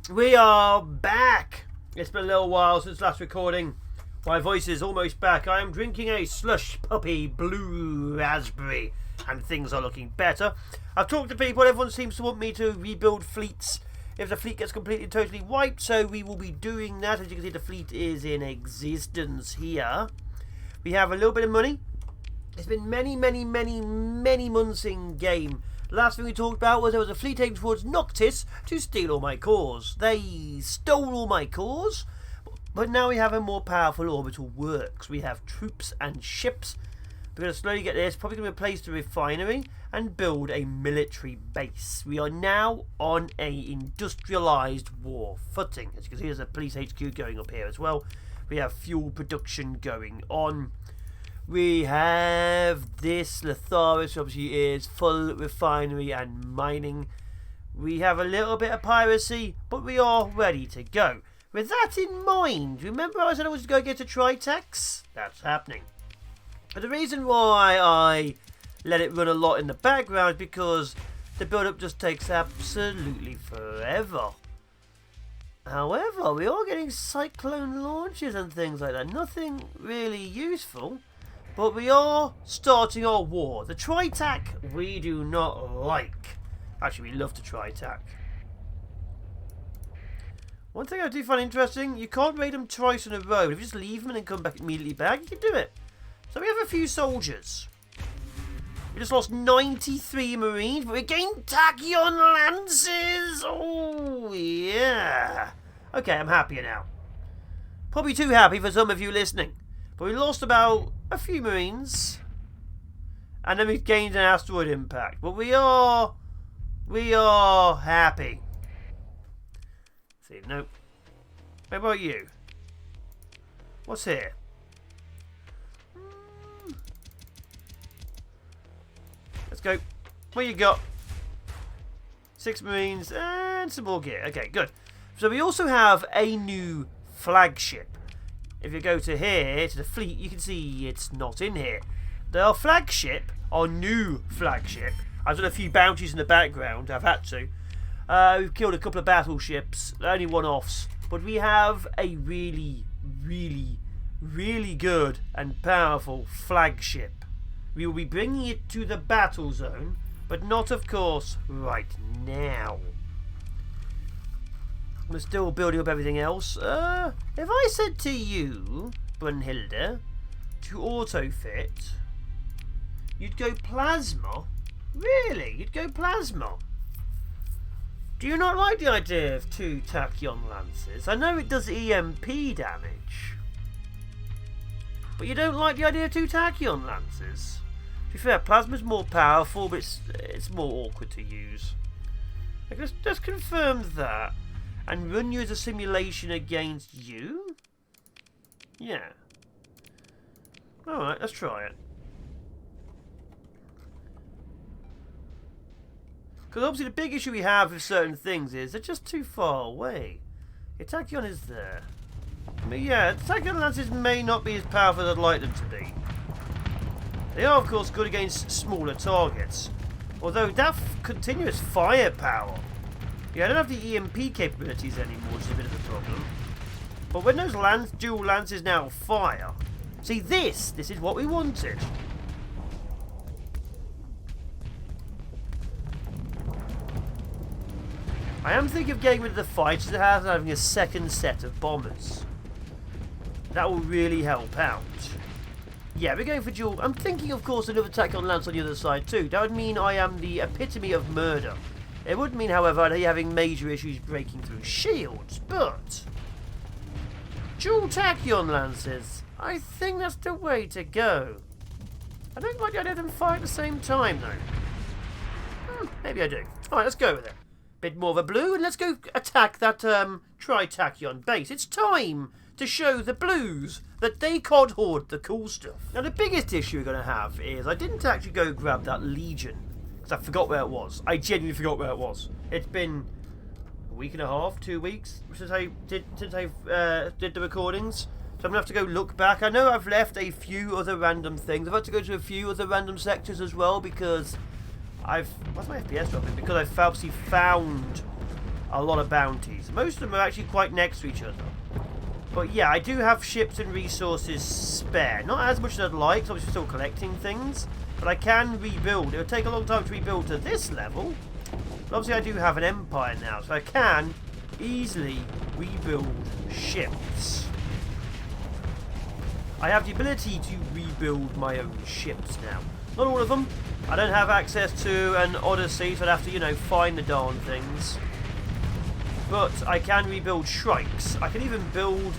We are back. It's been a little while since last recording. My voice is almost back. I am drinking a slush puppy blue raspberry and things are looking better. I've talked to people. Everyone seems to want me to rebuild fleets if the fleet gets completely and totally wiped, so we will be doing that. As you can see, the fleet is in existence here. We have a little bit of money. It's been many months in game. Last thing we talked about was there was a fleet heading towards Noctis to steal all my cores. They stole all my cores, but now we have a more powerful orbital works. We have troops and ships. We're going to slowly get this, probably going to replace the refinery and build a military base. We are now on a industrialised war footing. As you can see, there's a police HQ going up here as well. We have fuel production going on. We have this Letharis, obviously is full refinery and mining. We have a little bit of piracy, but we are ready to go. With that in mind, remember I said I was going to get a Tritax? That's happening. But the reason why I let it run a lot in the background is because the build-up just takes absolutely forever. However, we are getting cyclone launches and things like that. Nothing really useful. But we are starting our war. The Tritac we do not like. Actually, we love the Tritac. One thing I do find interesting, you can't raid them twice in a row. If you just leave them and then come back immediately back, you can do it. So we have a few soldiers. We just lost 93 Marines, but we gained Tachyon Lances. Oh, yeah. Okay, I'm happier now. Probably too happy for some of you listening. But we lost about a few Marines. And then we gained an asteroid impact. But we are happy. See, nope. How about you? What's here? Let's go. What you got? 6 Marines and some more gear. Okay, good. So we also have a new flagship. If you go to here, to the fleet, you can see it's not in here. Our flagship, our new flagship, I've done a few bounties in the background, I've had to. We've killed a couple of battleships, only one-offs. But we have a really good and powerful flagship. We will be bringing it to the battle zone, but not, of course, right now. We're still building up everything else. If I said to you, Brunhilde, to auto-fit, you'd go plasma? Really? You'd go plasma? Do you not like the idea of 2 Tachyon Lances? I know it does EMP damage. But you don't like the idea of 2 Tachyon Lances? To be fair, plasma's more powerful, but it's more awkward to use. Let's confirm that. And run you as a simulation against you? Yeah. Alright, let's try it. Because obviously the big issue we have with certain things is they're just too far away. The Tachyon is there. But yeah, the Tachyon Lances may not be as powerful as I'd like them to be. They are of course good against smaller targets. Although that continuous firepower. Yeah, I don't have the EMP capabilities anymore, which is a bit of a problem. But when those dual lances now fire, see this is what we wanted. I am thinking of getting rid of the fighters and having a second set of bombers. That will really help out. Yeah, we're going for dual. I'm thinking, of course, another attack on lance on the other side too. That would mean I am the epitome of murder. It would mean, however, that you're having major issues breaking through shields, but dual Tachyon Lances, I think that's the way to go. I don't like the idea of them fight at the same time, though. Maybe I do. Alright, let's go with it. Bit more of a blue, and let's go attack that Tri-Tachyon base. It's time to show the blues that they can't hoard the cool stuff. Now, the biggest issue we're going to have is I didn't actually go grab that Legion. I forgot where it was. I genuinely forgot where it was. It's been a week and a half, 2 weeks since I did the recordings. So I'm gonna have to go look back. I know I've left a few other random things. I've had to go to a few other random sectors as well because what's my FPS dropping? Because I've obviously found a lot of bounties. Most of them are actually quite next to each other. But yeah, I do have ships and resources spare. Not as much as I'd like, so I'm still collecting things. But I can rebuild. It would take a long time to rebuild to this level. But obviously I do have an empire now, so I can easily rebuild ships. I have the ability to rebuild my own ships now. Not all of them. I don't have access to an Odyssey, so I'd have to, you know, find the darn things. But I can rebuild Shrikes. I can even build,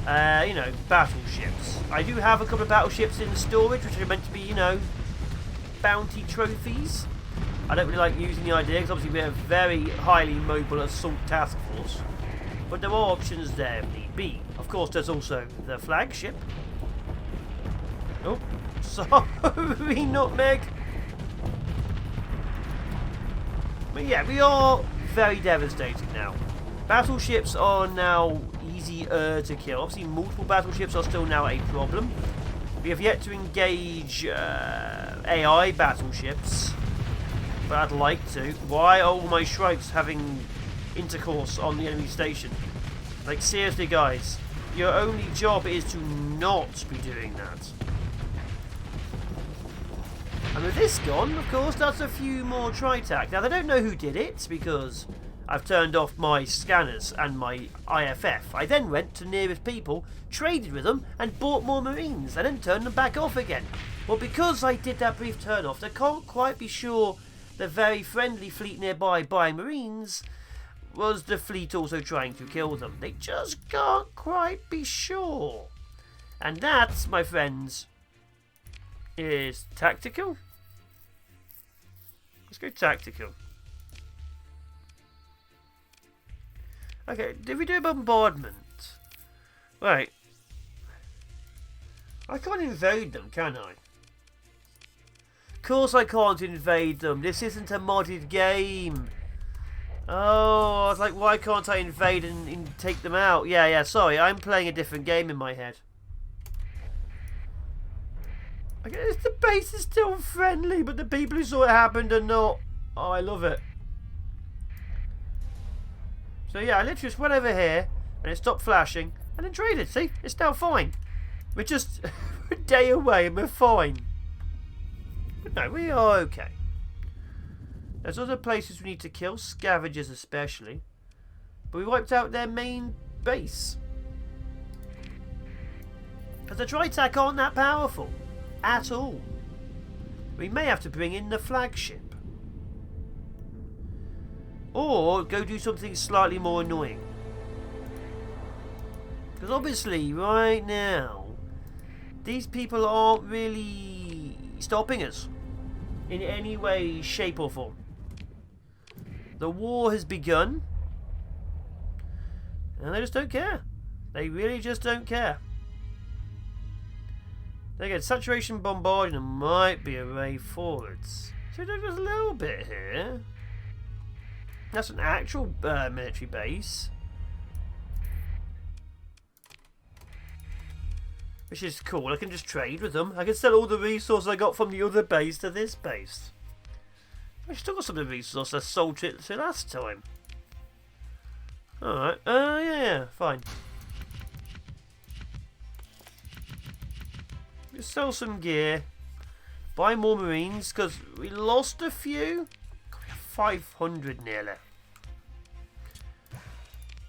you know, battleships. I do have a couple of battleships in storage, which are meant to be, you know, bounty trophies. I don't really like using the idea, because obviously we're a very highly mobile assault task force. But there are options there if need be. Of course, there's also the Flagship. Oh, sorry, Nutmeg. But yeah, we are very devastating now. Battleships are now easier to kill. Obviously, multiple battleships are still now a problem. We have yet to engage AI battleships, but I'd like to. Why are all my Shrikes having intercourse on the enemy station? Like, seriously, guys, your only job is to not be doing that. And with this gone, of course, that's a few more Tritac. Now, they don't know who did it, because I've turned off my scanners and my IFF. I then went to nearest people, traded with them, and bought more Marines, and then turned them back off again. Well, because I did that brief turn off, they can't quite be sure the very friendly fleet nearby buying Marines was the fleet also trying to kill them. They just can't quite be sure. And that, my friends, is tactical. Let's go tactical. Okay, did we do a bombardment? Right. I can't invade them, can I? Of course I can't invade them. This isn't a modded game. Oh, I was like, why can't I invade and take them out? Yeah, sorry, I'm playing a different game in my head. I guess the base is still friendly, but the people who saw it happened are not. Oh, I love it. So yeah, I literally just went over here, and it stopped flashing, and then traded. See? It's now fine. We're just a day away, and we're fine. But no, we are okay. There's other places we need to kill, scavengers especially. But we wiped out their main base. Because the Tritac aren't that powerful. At all. We may have to bring in the Flagship. Or go do something slightly more annoying. Because obviously, right now, these people aren't really stopping us in any way, shape or form. The war has begun, and they just don't care. They really just don't care. Again, saturation bombarding might be a way forwards. So there's a little bit here. That's an actual military base. Which is cool. I can just trade with them. I can sell all the resources I got from the other base to this base. I still got some of the resources I sold it to last time. Alright. Yeah, fine. Just sell some gear. Buy more Marines, because we lost a few. God, we have 500 nearly.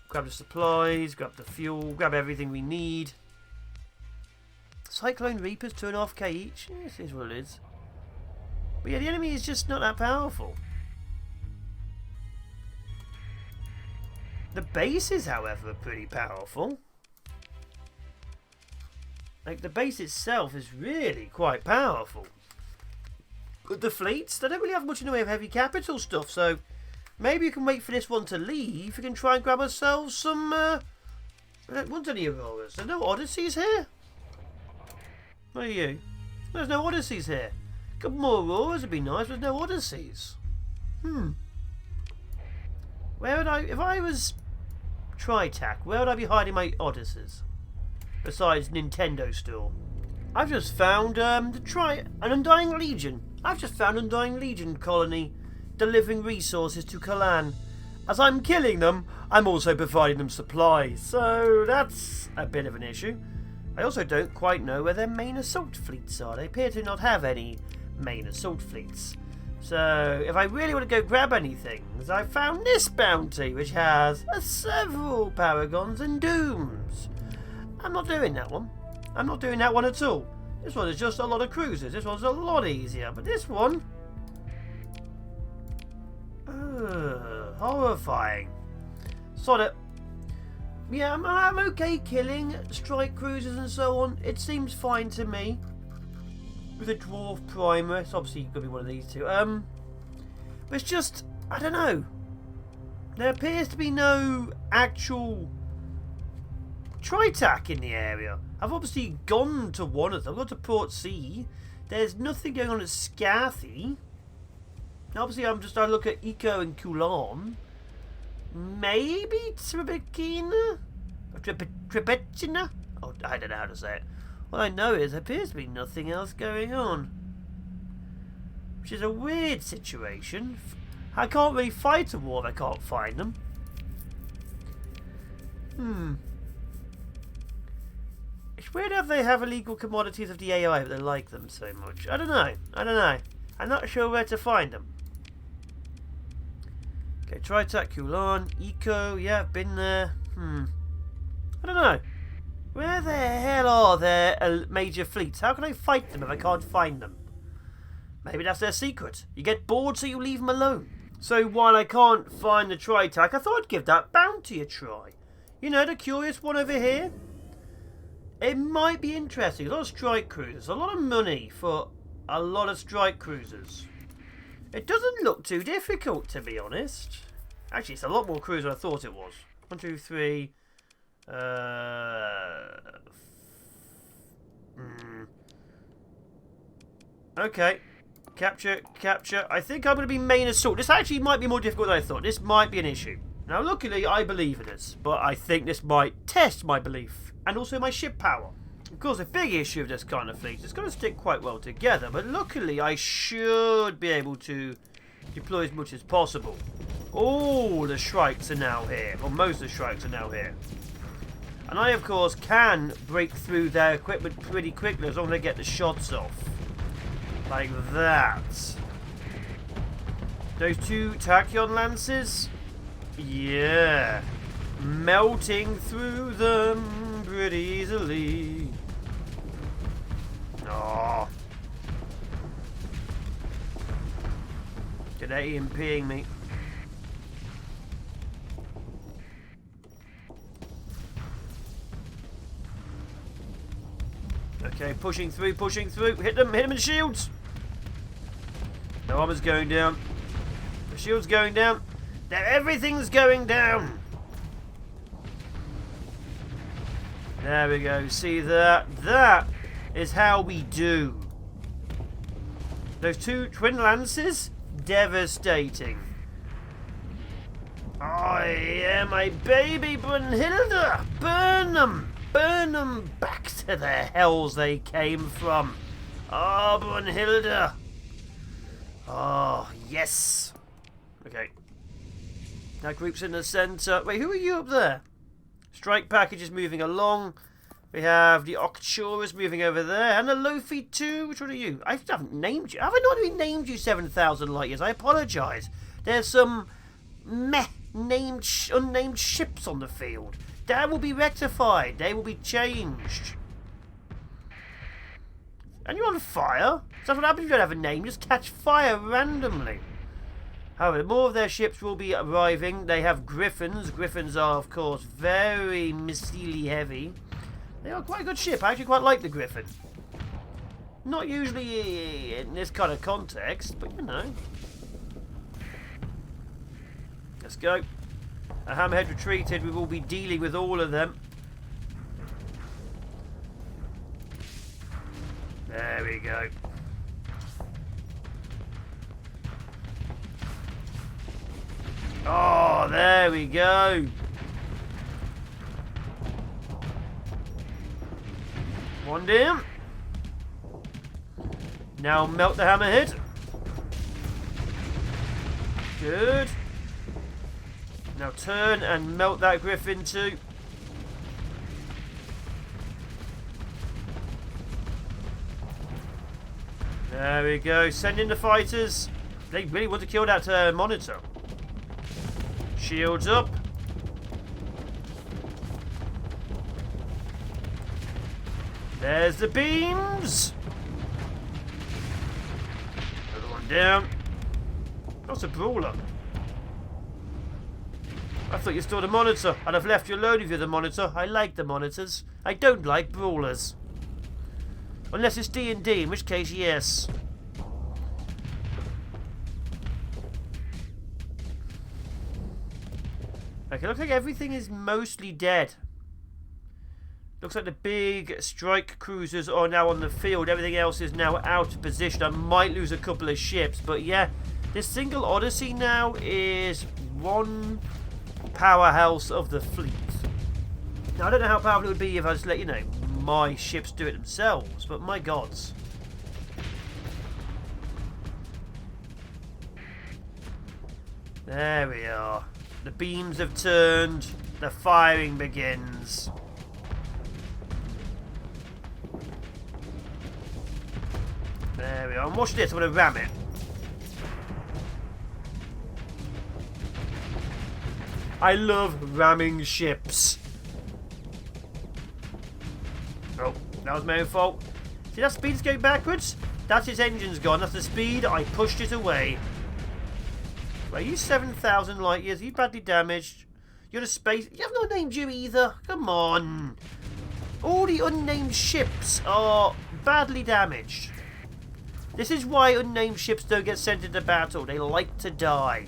Grab the supplies, grab the fuel, grab everything we need. Cyclone Reapers, 2.5k each. Yeah, this is what it is. But yeah, the enemy is just not that powerful. The bases, however, are pretty powerful. Like, the base itself is really quite powerful. But the fleets, they don't really have much in the way of heavy capital stuff, so maybe you can wait for this one to leave. We can try and grab ourselves some, I don't want any Auroras. There's no Odysseys here. What are you? There's no Odysseys here. A couple more Auroras would be nice, but there's no Odysseys. Where would I, if I was Tritac, where would I be hiding my Odysseys? Besides Nintendo store. I've just found an Undying Legion. I've just found an Undying Legion colony delivering resources to Kalan. as I'm killing them, I'm also providing them supplies, so that's a bit of an issue. I also don't quite know where their main assault fleets are. They appear to not have any main assault fleets. So, if I really want to go grab anything, I found this bounty, which has several Paragons and Dooms. I'm not doing that one. I'm not doing that one at all. This one is just a lot of cruisers. This one's a lot easier. But this one... horrifying. Sod it. Yeah, I'm okay killing strike cruisers and so on. It seems fine to me. With a dwarf primer. It's obviously going to be one of these two. But it's just... I don't know. There appears to be no actual... Tritac in the area. I've obviously gone to one of them. I've gone to Port Sea. There's nothing going on at Scathy. Obviously, I look at Eco and Coulon. Maybe Tribekina? Tribekina? Oh, I don't know how to say it. What I know is there appears to be nothing else going on. Which is a weird situation. I can't really fight a war if I can't find them. It's weird how they have illegal commodities of the AI, but they like them so much. I don't know. I'm not sure where to find them. Okay, Tritac, Coulon, Eco. Yeah, I've been there. I don't know. Where the hell are their major fleets? How can I fight them if I can't find them? Maybe that's their secret. You get bored, so you leave them alone. So while I can't find the Tritac, I thought I'd give that bounty a try. You know, the curious one over here? It might be interesting. A lot of strike cruisers. A lot of money for a lot of strike cruisers. It doesn't look too difficult, to be honest. Actually, it's a lot more cruiser than I thought it was. 1, 2, 3. Okay. Capture. I think I'm going to be main assault. This actually might be more difficult than I thought. This might be an issue. Now, luckily, I believe in this. But I think this might test my belief. And also my ship power. Of course, the big issue of this kind of fleet is it's going to stick quite well together. But luckily, I should be able to deploy as much as possible. All the Shrikes are now here. Or most of the Shrikes are now here. And I, of course, can break through their equipment pretty quickly as long as I get the shots off. Like that. Those 2 Tachyon Lances? Yeah. Melting through them pretty easily. Oh. Today EMPing me. Okay, pushing through. Hit them in the shields. The armor's going down. The shield's going down. Everything's going down. There we go. See that? That is how we do. Those 2 twin lances? Devastating. I am a baby Brunhilde. Burn them. Burn them back to the hells they came from. Oh, Brunhilde. Oh, yes. Okay. That group's in the centre. Wait, who are you up there? Strike package is moving along. We have the Octurus moving over there. And the Lofi 2. Which one are you? I haven't named you. Have I not even named you 7,000 light years? I apologise. There's some unnamed ships on the field. That will be rectified. They will be changed. And you're on fire? So that's what happens if you don't have a name. Just catch fire randomly. However, more of their ships will be arriving. They have Griffins. Griffins are, of course, very missile heavy. They are quite a good ship. I actually quite like the Griffin. Not usually in this kind of context, but you know. Let's go. A Hammerhead retreated. We will be dealing with all of them. There we go. Oh, there we go. One down. Now melt the Hammerhead. Good. Now turn and melt that griffin too. There we go. Send in the fighters. They really want to kill that monitor. Shields up. There's the beams. Another one down. That's a brawler. I thought you stole the monitor. I'd have left you alone if you're the monitor. I like the monitors. I don't like brawlers. Unless it's D&D, in which case, yes. Okay, looks like everything is mostly dead. Looks like the big strike cruisers are now on the field. Everything else is now out of position. I might lose a couple of ships, but yeah. This single Odyssey now is one powerhouse of the fleet. Now, I don't know how powerful it would be if I just let, you know, my ships do it themselves, but my gods. There we are. The beams have turned. The firing begins. There we are. And watch this. I'm going to ram it. I love ramming ships. Oh, that was my own fault. See that speed's going backwards? That's its engine's gone. That's the speed. I pushed it away. Are you 7,000 light years? Are you badly damaged? You're in space. You have not named you either. Come on. All the unnamed ships are badly damaged. This is why unnamed ships don't get sent into battle. They like to die.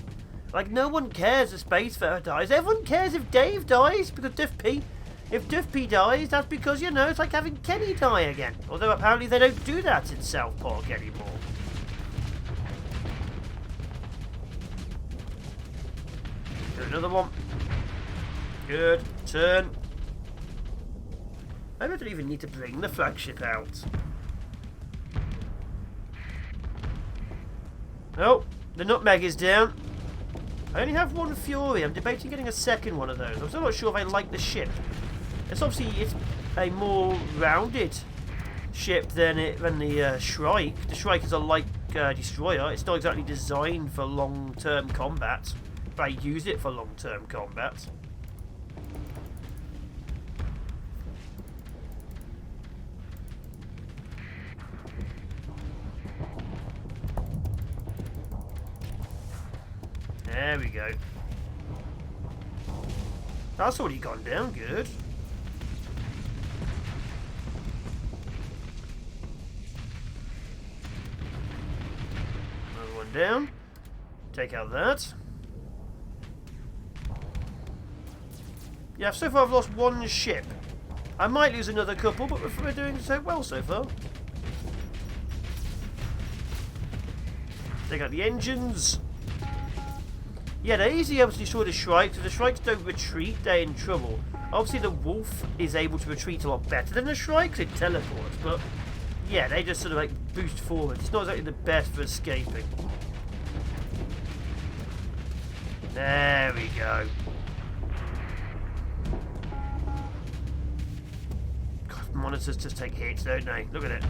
Like, no one cares if Spacefarer dies. Everyone cares if Dave dies because if Duff P dies, that's because, you know, it's like having Kenny die again. Although apparently they don't do that in South Park anymore. Do another one. Good. Turn. Maybe I don't even need to bring the flagship out. Oh, the nutmeg is down. I only have one Fury. I'm debating getting a second one of those. I'm still not sure if I like the ship. It's a more rounded ship than the Shrike. The Shrike is a light destroyer. It's not exactly designed for long-term combat, but I use it for long-term combat. There we go. That's already gone down, good. Another one down. Take out that. Yeah, so far I've lost one ship. I might lose another couple, but we're doing so well so far. Take out the engines. Yeah, they're easily able to destroy the Shrikes. If the Shrikes don't retreat, they're in trouble. Obviously, the Wolf is able to retreat a lot better than the Shrikes. It teleports, but yeah, they just sort of like boost forward. It's not exactly the best for escaping. There we go. God, monitors just take hits, don't they? Look at it.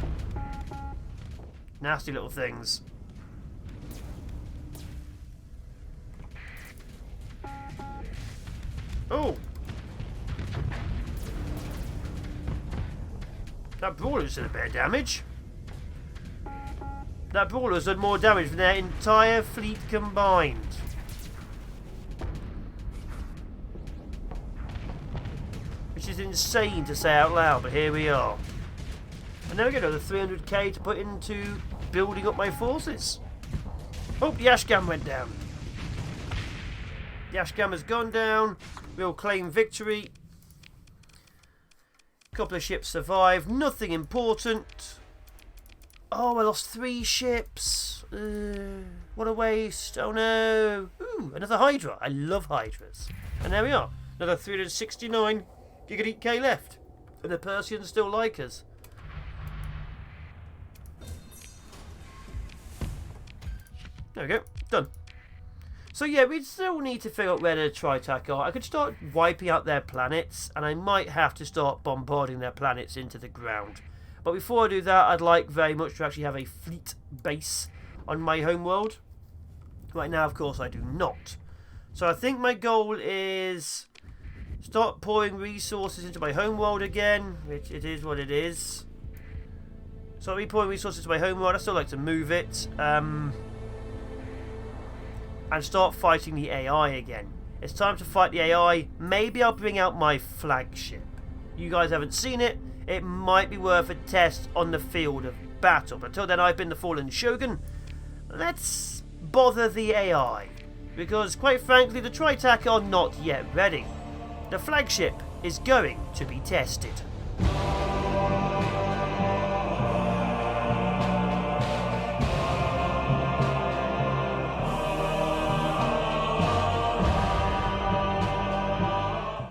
Nasty little things. Oh! That brawler's done a bit of damage. That brawler's done more damage than their entire fleet combined. Which is insane to say out loud, but here we are. And now we get another 300k to put into building up my forces. Oh, the Ashgam went down. The Ashgam has gone down. We'll claim victory. A couple of ships survived. Nothing important. Oh, I lost 3 ships. What a waste. Oh no. Ooh, another Hydra. I love Hydras. And there we are. Another 369 K left. And the Persians still like us. There we go. Done. So yeah, we still need to figure out where the Tri-Tac are. I could start wiping out their planets, and I might have to start bombarding their planets into the ground. But before I do that, I'd like very much to actually have a fleet base on my homeworld. Right now, of course, I do not. So I think my goal is start pouring resources into my homeworld again, which it is what it is. So I'll be pouring resources to my homeworld. I still like to move it. And start fighting the AI again. It's time to fight the AI. Maybe I'll bring out my flagship. You guys haven't seen it. It might be worth a test on the field of battle. But until then, I've been the Fallen Shogun. Let's bother the AI. Because, quite frankly, the Tri-Tac are not yet ready. The flagship is going to be tested.